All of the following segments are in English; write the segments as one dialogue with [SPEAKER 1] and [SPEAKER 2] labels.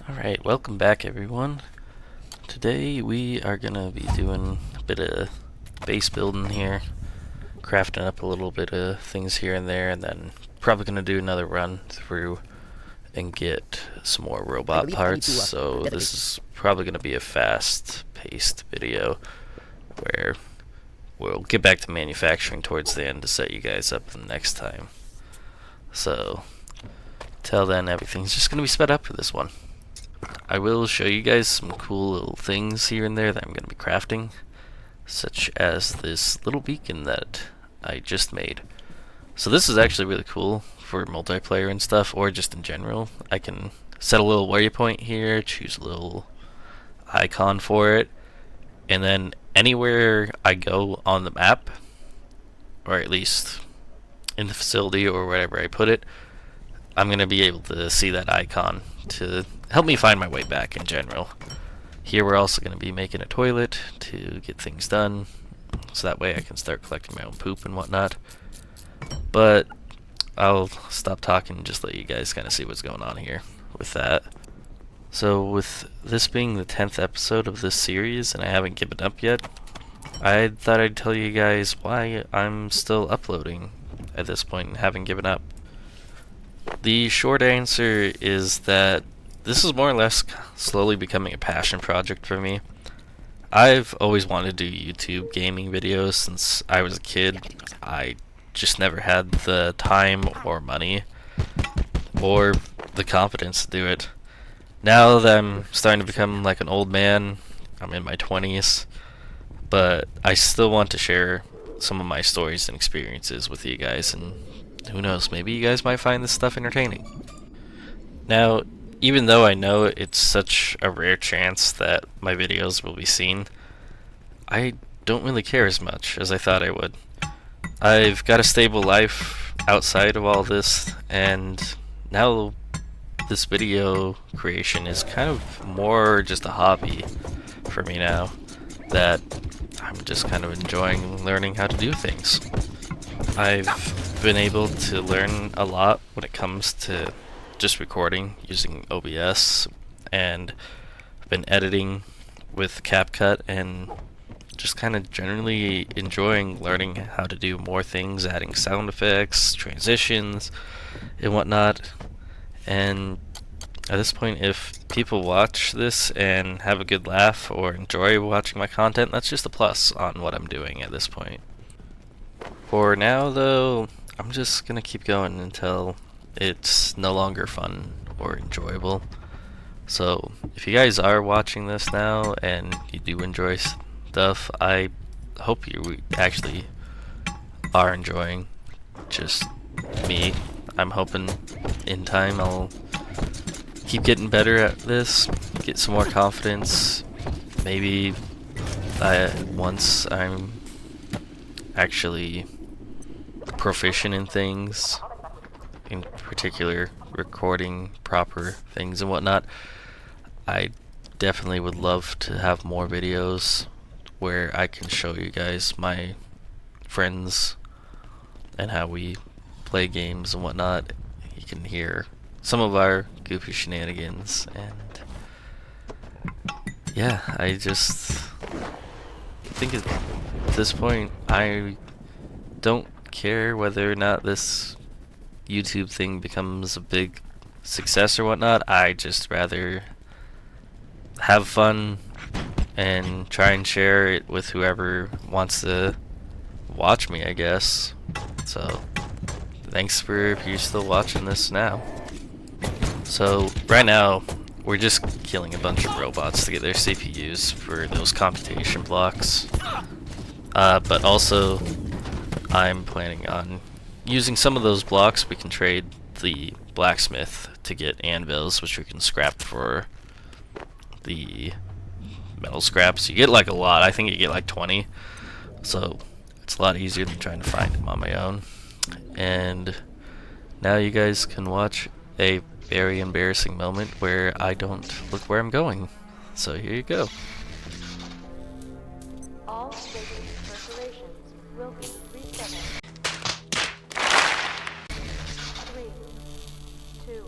[SPEAKER 1] Alright, welcome back everyone. Today we are gonna be doing a bit of base building here, crafting up a little bit of things here and there, and then probably gonna do another run through and get some more robot parts. So this is probably gonna be a fast-paced video where we'll get back to manufacturing towards the end to set you guys up for the next time. So till then, everything's just gonna be sped up for this one. I will show you guys some cool little things here and there that I'm going to be crafting, such as this little beacon that I just made. So this is actually really cool for multiplayer and stuff, or just in general. I can set a little waypoint here, choose a little icon for it, and then anywhere I go on the map, or at least in the facility or wherever I put it, I'm going to be able to see that icon to help me find my way back in general. Here we're also going to be making a toilet to get things done, so that way I can start collecting my own poop and whatnot. But I'll stop talking and just let you guys kind of see what's going on here with that. So with this being the 10th episode of this series and I haven't given up yet, I thought I'd tell you guys why I'm still uploading at this point and haven't given up. The short answer is that this is more or less slowly becoming a passion project for me. I've always wanted to do YouTube gaming videos since I was a kid. I just never had the time or money or the confidence to do it. Now that I'm starting to become like an old man, I'm in my 20s, but I still want to share some of my stories and experiences with you guys, and who knows, maybe you guys might find this stuff entertaining. Now, even though I know it's such a rare chance that my videos will be seen, I don't really care as much as I thought I would. I've got a stable life outside of all this, and now this video creation is kind of more just a hobby for me now, that I'm just kind of enjoying learning how to do things. I've been able to learn a lot when it comes to just recording using OBS, and been editing with CapCut, and just kind of generally enjoying learning how to do more things, adding sound effects, transitions, and whatnot. And at this point, if people watch this and have a good laugh or enjoy watching my content, that's just a plus on what I'm doing at this point. For now, though, I'm just gonna keep going until it's no longer fun or enjoyable. So if you guys are watching this now and you do enjoy stuff, I hope you actually are enjoying just me. I'm hoping in time I'll keep getting better at this, get some more confidence. Maybe once I'm actually proficient in things, in particular recording proper things and whatnot, I definitely would love to have more videos where I can show you guys my friends and how we play games and whatnot. You can hear some of our goofy shenanigans, and yeah, I just think at this point I don't care whether or not this YouTube thing becomes a big success or whatnot. I just rather have fun and try and share it with whoever wants to watch me, I guess. So thanks if you're still watching this now. So right now we're just killing a bunch of robots to get their CPUs for those computation blocks, but also I'm planning on using some of those blocks. We can trade the blacksmith to get anvils, which we can scrap for the metal scraps. You get like a lot. I think you get like 20, so it's a lot easier than trying to find them on my own. And now you guys can watch a very embarrassing moment where I don't look where I'm going. So here you go.
[SPEAKER 2] All station perforations will be reset. 3, 2.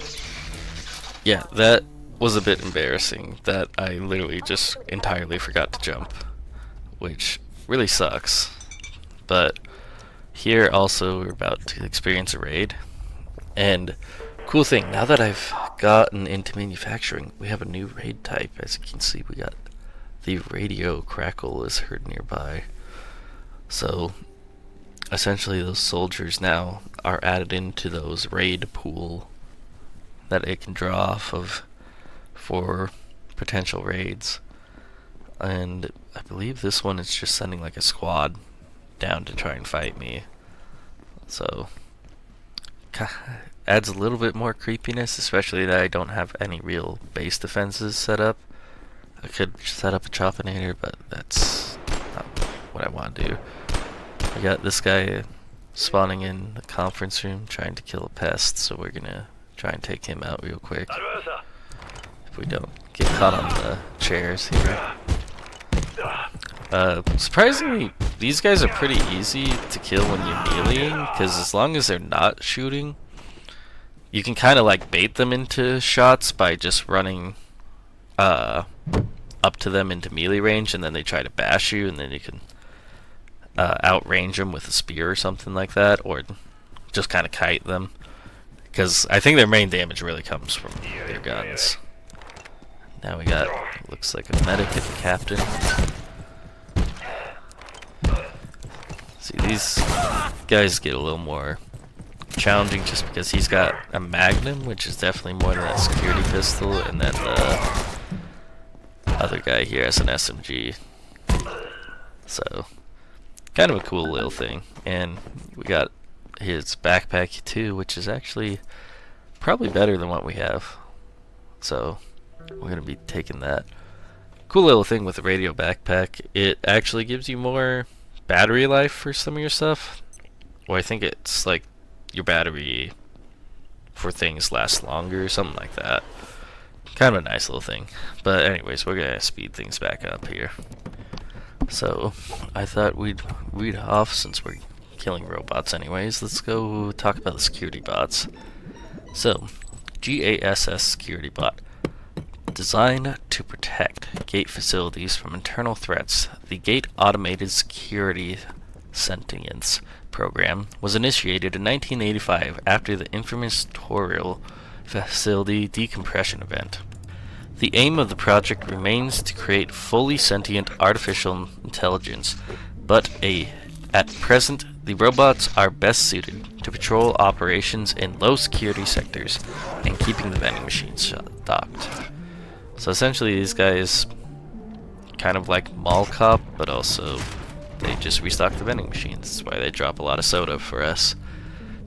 [SPEAKER 1] Yeah, that was a bit embarrassing that I literally just entirely forgot to jump, which really sucks. But here also we're about to experience a raid, and cool thing, now that I've gotten into manufacturing, we have a new raid type. As you can see, we got the radio crackle is heard nearby. So essentially those soldiers now are added into those raid pool that it can draw off of for potential raids. And I believe this one is just sending like a squad down to try and fight me. So adds a little bit more creepiness, especially that I don't have any real base defenses set up. I could set up a Choppinator, but that's not what I want to do. I got this guy spawning in the conference room trying to kill a pest, so we're gonna try and take him out real quick. If we don't get caught on the chairs here. Surprisingly, these guys are pretty easy to kill when you're meleeing, because as long as they're not shooting, you can kind of like bait them into shots by just running up to them into melee range, and then they try to bash you, and then you can outrange them with a spear or something like that, or just kind of kite them, because I think their main damage really comes from their guns. Now we got, looks like a medic and a captain. See, these guys get a little more challenging just because he's got a Magnum, which is definitely more than that security pistol, and then the other guy here has an SMG. So, kind of a cool little thing. And we got his backpack too, which is actually probably better than what we have. So, we're going to be taking that. Cool little thing with the radio backpack, it actually gives you more battery life for some of your stuff. Or I think it's like your battery for things lasts longer or something like that. Kind of a nice little thing. But anyways, we're going to speed things back up here. So, I thought we'd read off, since we're killing robots anyways, let's go talk about the security bots. So, GASS security bot. Designed to protect gate facilities from internal threats, the Gate Automated Security Sentience program was initiated in 1985 after the infamous Toriel facility decompression event. The aim of the project remains to create fully sentient artificial intelligence, but at present, the robots are best suited to patrol operations in low security sectors and keeping the vending machines stocked. So essentially these guys kind of like mall cop, but also they just restock the vending machines. That's why they drop a lot of soda for us.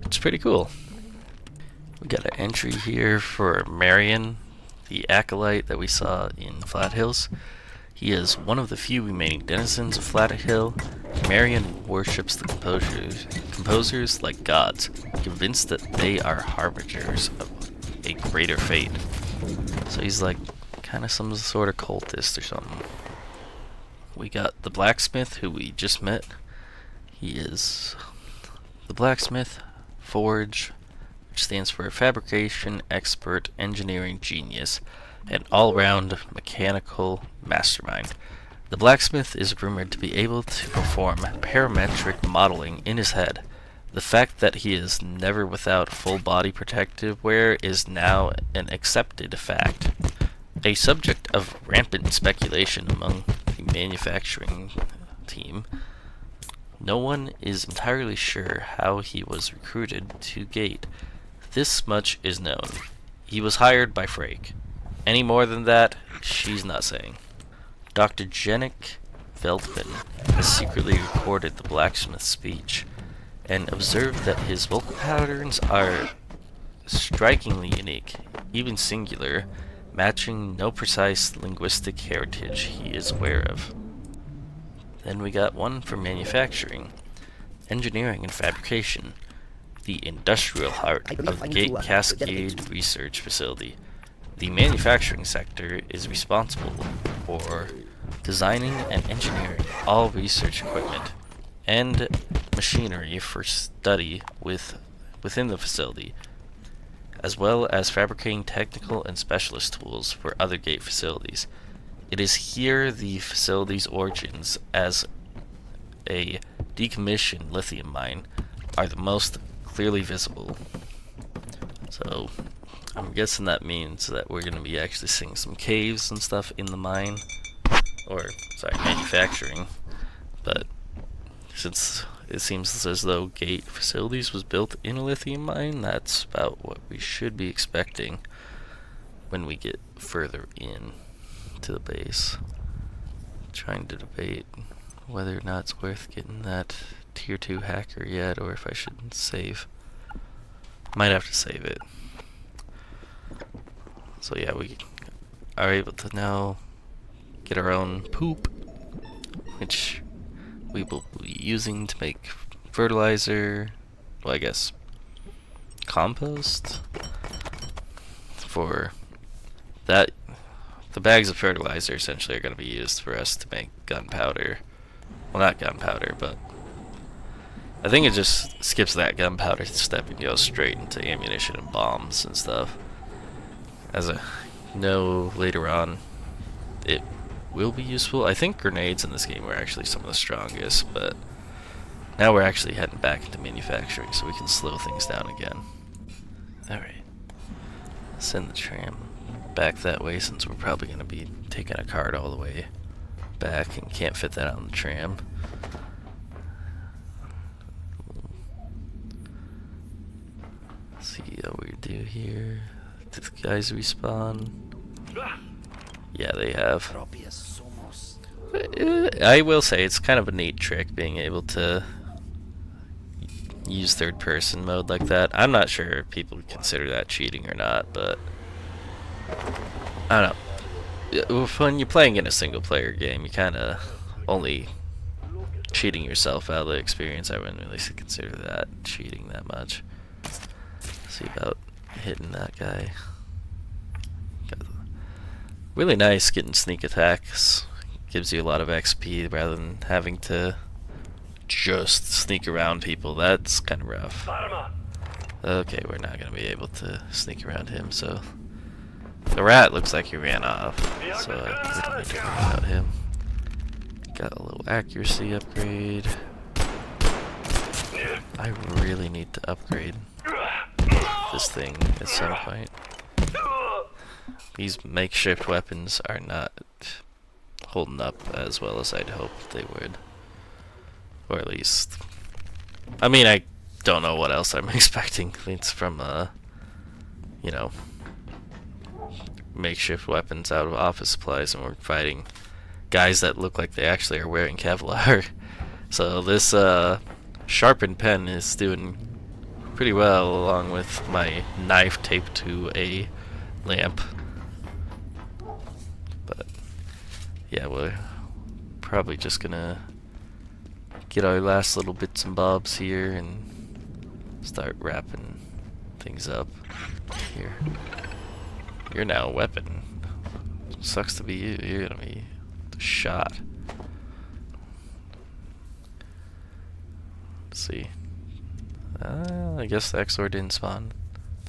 [SPEAKER 1] It's pretty cool. We got an entry here for Marion, the acolyte that we saw in Flat Hills. He is one of the few remaining denizens of Flat Hill. Marion worships the composers like gods, convinced that they are harbingers of a greater fate. So he's like kind of some sort of cultist or something. We got the blacksmith, who we just met. He is the blacksmith forge, which stands for fabrication expert engineering genius, an all-round mechanical mastermind. The blacksmith is rumored to be able to perform parametric modeling in his head. The fact that he is never without full body protective wear is now an accepted fact. A subject of rampant speculation among the manufacturing team, no one is entirely sure how he was recruited to Gate. This much is known. He was hired by Frake. Any more than that, she's not saying. Dr. Jenik Feldman has secretly recorded the blacksmith's speech and observed that his vocal patterns are strikingly unique, even singular, matching no precise linguistic heritage he is aware of. Then we got one for manufacturing, engineering and fabrication, the industrial heart of the Gate Cascade Research Facility. The manufacturing sector is responsible for designing and engineering all research equipment and machinery for study within the facility. as well as fabricating technical and specialist tools for other gate facilities. It is here the facility's origins as a decommissioned lithium mine are the most clearly visible. So I'm guessing that means that we're going to be actually seeing some caves and stuff in the mine, or sorry, manufacturing. But since it seems as though Gate Facilities was built in a lithium mine, that's about what we should be expecting when we get further in to the base. Trying to debate whether or not it's worth getting that tier 2 hacker yet, or if I should save. Might have to save it. So yeah, we are able to now get our own poop, which we will be using to make fertilizer, well, I guess compost. For that, the bags of fertilizer essentially are going to be used for us to make gunpowder. Well, not gunpowder, but I think it just skips that gunpowder step and goes straight into ammunition and bombs and stuff. As I know later on, it will be useful. I think grenades in this game are actually some of the strongest, but now we're actually heading back into manufacturing so we can slow things down again. Alright. Send the tram back that way since we're probably going to be taking a cart all the way back and can't fit that on the tram. Let's see what we do here. Did the guys respawn? Yeah, they have. I will say it's kind of a neat trick being able to use third person mode like that. I'm not sure if people would consider that cheating or not, but I don't know. When you're playing in a single player game, you kind of only cheating yourself out of the experience. I wouldn't really consider that cheating that much. See about hitting that guy. Really nice getting sneak attacks. Gives you a lot of XP rather than having to just sneak around people. That's kind of rough. Okay, we're not going to be able to sneak around him, so the rat looks like he ran off, so we don't need to worry about him. Got a little accuracy upgrade. I really need to upgrade this thing at some point. These makeshift weapons are not holding up as well as I'd hoped they would. Or at least, I mean, I don't know what else I'm expecting. It's from, you know, makeshift weapons out of office supplies, and we're fighting guys that look like they actually are wearing Kevlar. So this, sharpened pen is doing pretty well, along with my knife taped to a lamp. But yeah, we're probably just gonna get our last little bits and bobs here and start wrapping things up here. You're now a weapon. Sucks to be you. You're gonna be shot. Let's see. I guess the XOR didn't spawn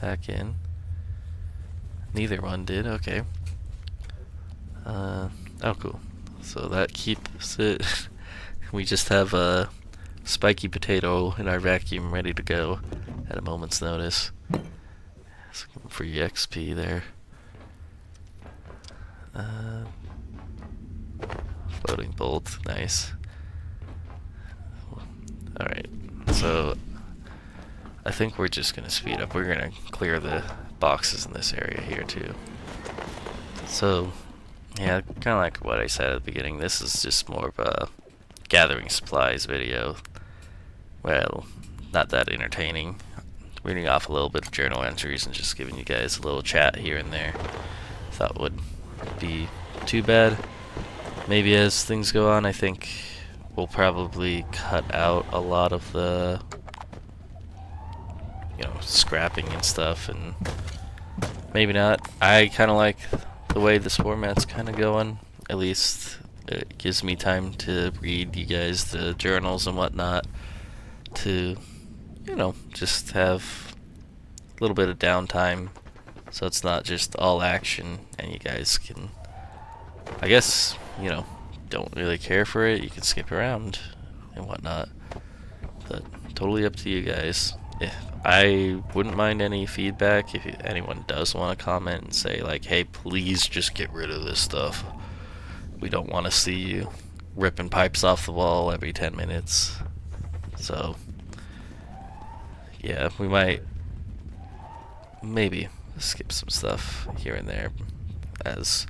[SPEAKER 1] back in. Neither one did. Okay. Oh, cool. So that keeps it. We just have a spiky potato in our vacuum ready to go at a moment's notice. Some free XP there. Floating bolt, nice. Alright, so I think we're just gonna speed up. We're gonna clear the boxes in this area here too. So, yeah, kinda like what I said at the beginning, this is just more of a gathering supplies video. Well, not that entertaining. Reading off a little bit of journal entries and just giving you guys a little chat here and there. Thought would be too bad. Maybe as things go on, I think we'll probably cut out a lot of the, you know, scrapping and stuff, and maybe not. I kind of like the way this format's kind of going. At least it gives me time to read you guys the journals and whatnot, to, you know, just have little bit of downtime, so it's not just all action, and you guys can, I guess, don't really care for it. You can skip around and whatnot, but totally up to you guys. I wouldn't mind any feedback if anyone does want to comment and say like, hey, please just get rid of this stuff. We don't want to see you ripping pipes off the wall every 10 minutes. So yeah, we might maybe skip some stuff here and there as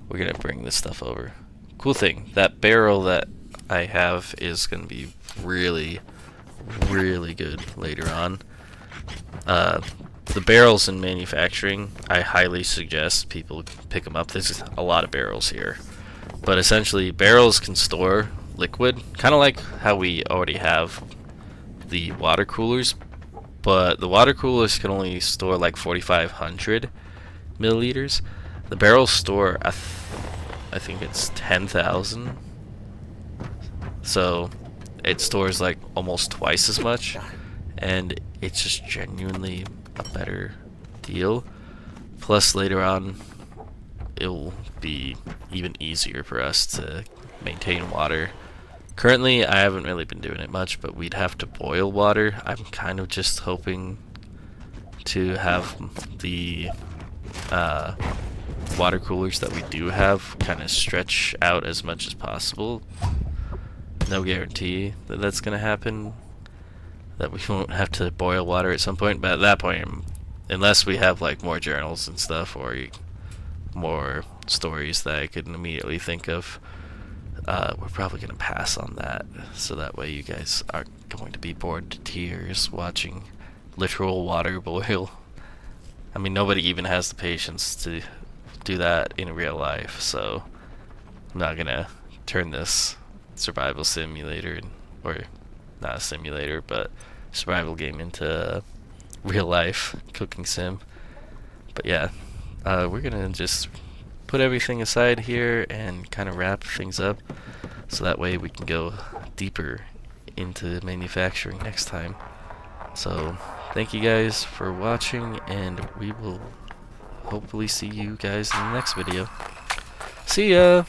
[SPEAKER 1] we're gonna bring this stuff over. Cool thing, that barrel that I have is gonna be really good later on. The barrels in manufacturing, I highly suggest people pick them up. There's a lot of barrels here, but essentially barrels can store liquid, kind of like how we already have the water coolers, but the water coolers can only store like 4,500 milliliters. The barrels store, I think it's 10,000. So it stores like almost twice as much, and it's just genuinely a better deal. Plus later on it'll be even easier for us to maintain water. Currently I haven't really been doing it much, but we'd have to boil water. I'm kind of just hoping to have the water coolers that we do have kind of stretch out as much as possible. No guarantee that that's gonna happen, that we won't have to boil water at some point, but at that point, unless we have like more journals and stuff or more stories that I could immediately think of, we're probably gonna pass on that, so that way you guys aren't going to be bored to tears watching literal water boil. I mean, nobody even has the patience to do that in real life, so I'm not gonna turn this survival simulator, or not a simulator, but survival game into real life cooking sim. But yeah, we're gonna just put everything aside here and kind of wrap things up, so that way we can go deeper into manufacturing next time. So thank you guys for watching, and we will hopefully see you guys in the next video. See ya!